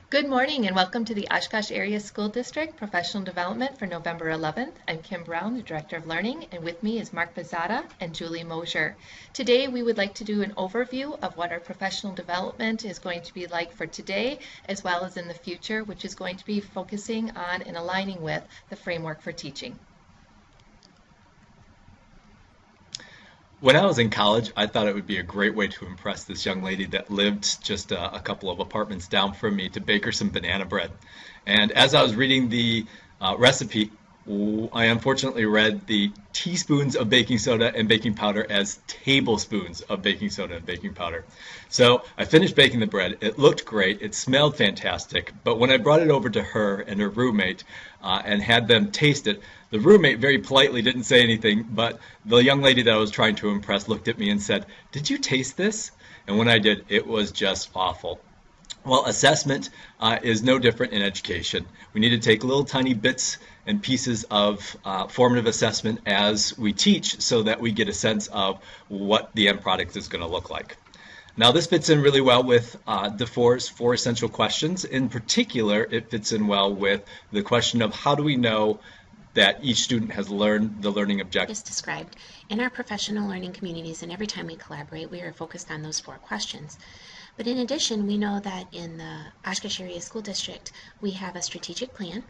Good morning and welcome to the Oshkosh Area School District Professional Development for November 11th. I'm Kim Brown, the Director of Learning, and with me is Mark Pizzata and Julie Mosier. Today we would like to do an overview of what our professional development is going to be like for today as well as in the future, which is going to be focusing on and aligning with the framework for teaching. When I was in college, I thought it would be a great way to impress this young lady that lived just a couple of apartments down from me to bake her some banana bread. And as I was reading the recipe, I unfortunately read the teaspoons of baking soda and baking powder as tablespoons of baking soda and baking powder. So I finished baking the bread. It looked great. It smelled fantastic. But when I brought it over to her and her roommate and had them taste it, the roommate very politely didn't say anything, but the young lady that I was trying to impress looked at me and said, "Did you taste this?" And when I did, it was just awful. Well, assessment is no different in education. We need to take little tiny bits and pieces of formative assessment as we teach so that we get a sense of what the end product is going to look like. Now, this fits in really well with DeFore's four essential questions. In particular, it fits in well with the question of how do we know that each student has learned the learning objectives described in our professional learning communities, and every time we collaborate, we are focused on those four questions. But in addition, we know that in the Oshkosh Area School District, we have a strategic plan.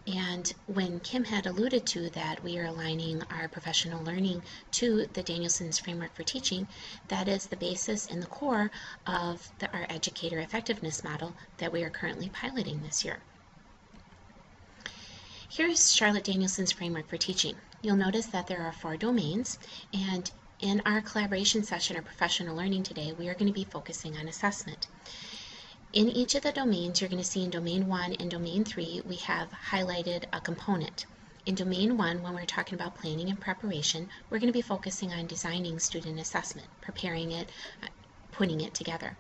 And when Kim had alluded to that we are aligning our professional learning to the Danielson's framework for teaching, that is the basis and the core of our educator effectiveness model that we are currently piloting this year. Here's Charlotte Danielson's framework for teaching. You'll notice that there are 4 domains, and in our collaboration session or professional learning today, we are going to be focusing on assessment. In each of the domains, you're going to see in Domain 1 and Domain 3, we have highlighted a component. In Domain 1, when we're talking about planning and preparation, we're going to be focusing on designing student assessment, preparing it, putting it together.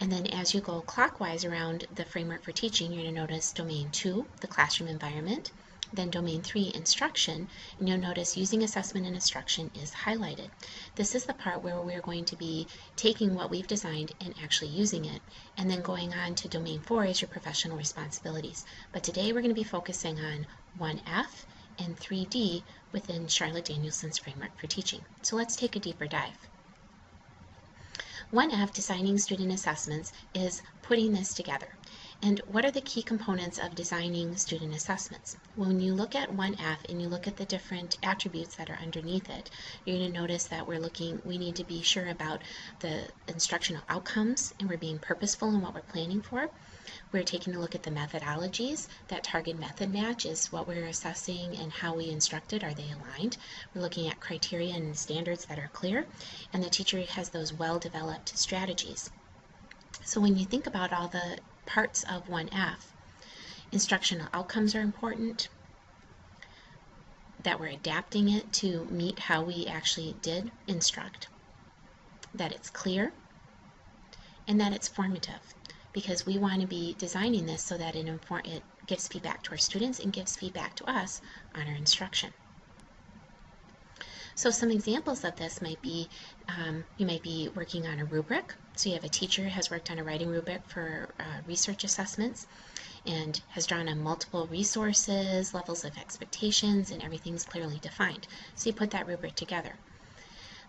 And then as you go clockwise around the framework for teaching, you're going to notice Domain 2, the classroom environment, then Domain 3, instruction, and you'll notice using assessment and instruction is highlighted. This is the part where we're going to be taking what we've designed and actually using it, and then going on to Domain 4 is your professional responsibilities. But today we're going to be focusing on 1F and 3D within Charlotte Danielson's framework for teaching. So let's take a deeper dive. 1F, designing student assessments, is putting this together. And what are the key components of designing student assessments? When you look at 1F and you look at the different attributes that are underneath it, you're going to notice that we need to be sure about the instructional outcomes, and we're being purposeful in what we're planning for. We're taking a look at the methodologies. That target method match is what we're assessing and how we instructed. Are they aligned? We're looking at criteria and standards that are clear, and the teacher has those well-developed strategies. So when you think about all the parts of 1F, instructional outcomes are important, that we're adapting it to meet how we actually did instruct, that it's clear, and that it's formative, because we want to be designing this so that it gives feedback to our students and gives feedback to us on our instruction. So some examples of this might be, you might be working on a rubric. So you have a teacher who has worked on a writing rubric for research assessments and has drawn on multiple resources, levels of expectations, and everything's clearly defined. So you put that rubric together.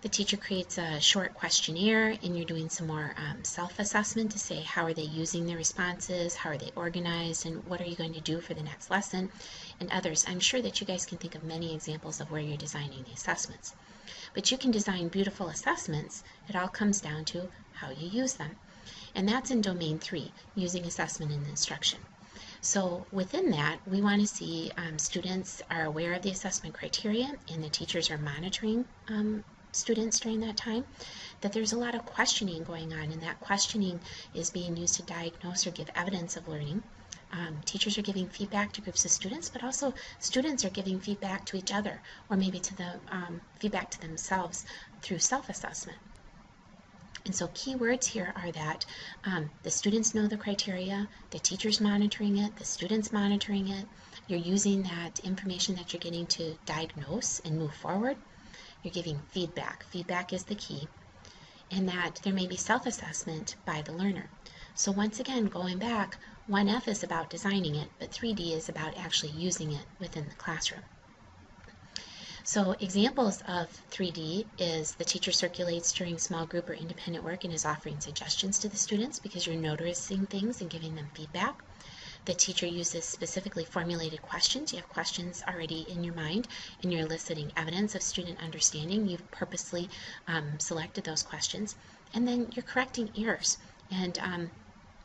The teacher creates a short questionnaire, and you're doing some more self-assessment to say how are they using their responses, how are they organized, and what are you going to do for the next lesson, and others. I'm sure that you guys can think of many examples of where you're designing the assessments. But you can design beautiful assessments. It all comes down to how you use them. And that's in Domain 3, using assessment and instruction. So within that, we want to see students are aware of the assessment criteria, and the teachers are monitoring students during that time, that there's a lot of questioning going on, and that questioning is being used to diagnose or give evidence of learning. Teachers are giving feedback to groups of students, but also students are giving feedback to each other, or maybe to the feedback to themselves through self-assessment. And so key words here are that the students know the criteria, the teacher's monitoring it, the students monitoring it, you're using that information that you're getting to diagnose and move forward. You're giving feedback. Feedback is the key. And that there may be self-assessment by the learner. So once again, going back, 1F is about designing it, but 3D is about actually using it within the classroom. So examples of 3D is the teacher circulates during small group or independent work and is offering suggestions to the students because you're noticing things and giving them feedback. The teacher uses specifically formulated questions. You have questions already in your mind and you're eliciting evidence of student understanding. You've purposely selected those questions. And then you're correcting errors and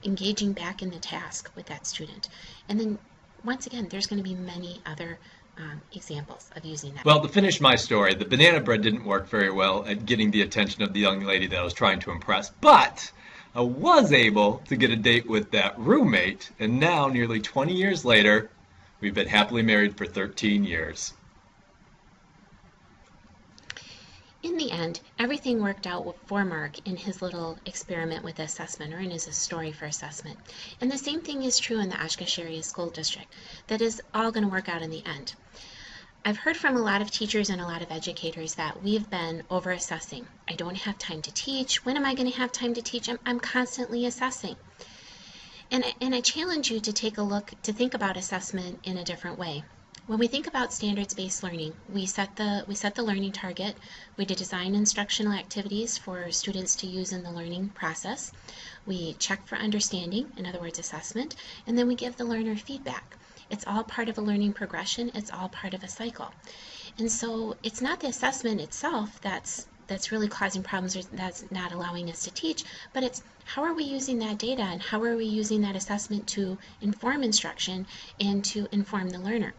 engaging back in the task with that student. And then once again, there's going to be many other examples of using that. Well, to finish my story, the banana bread didn't work very well at getting the attention of the young lady that I was trying to impress, but I was able to get a date with that roommate, and now, nearly 20 years later, we've been happily married for 13 years. In the end, everything worked out for Mark in his little experiment with assessment, or in his story for assessment. And the same thing is true in the Oshkosh Area School District. That is all going to work out in the end. I've heard from a lot of teachers and a lot of educators that we've been over-assessing. I don't have time to teach. When am I going to have time to teach? I'm constantly assessing. And I challenge you to take a look, to think about assessment in a different way. When we think about standards-based learning, we set the learning target. We design instructional activities for students to use in the learning process. We check for understanding, in other words, assessment, and then we give the learner feedback. It's all part of a learning progression. It's all part of a cycle. And so it's not the assessment itself that's really causing problems or that's not allowing us to teach, but it's how are we using that data and how are we using that assessment to inform instruction and to inform the learner.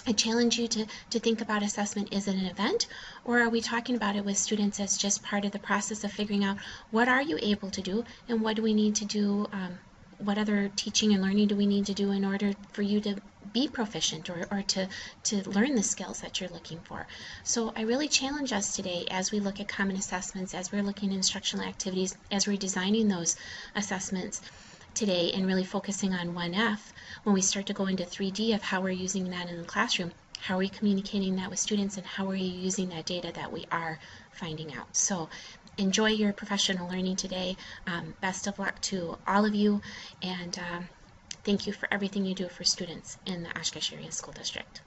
I challenge you to think about assessment. Is it an event, or are we talking about it with students as just part of the process of figuring out what are you able to do and what do we need to do, what other teaching and learning do we need to do in order for you to be proficient or to learn the skills that you're looking for. So I really challenge us today as we look at common assessments, as we're looking at instructional activities, as we're designing those assessments today and really focusing on 1F, when we start to go into 3D of how we're using that in the classroom, how are we communicating that with students, and how are you using that data that we are finding out. So enjoy your professional learning today. Best of luck to all of you, and thank you for everything you do for students in the Oshkosh Area School District.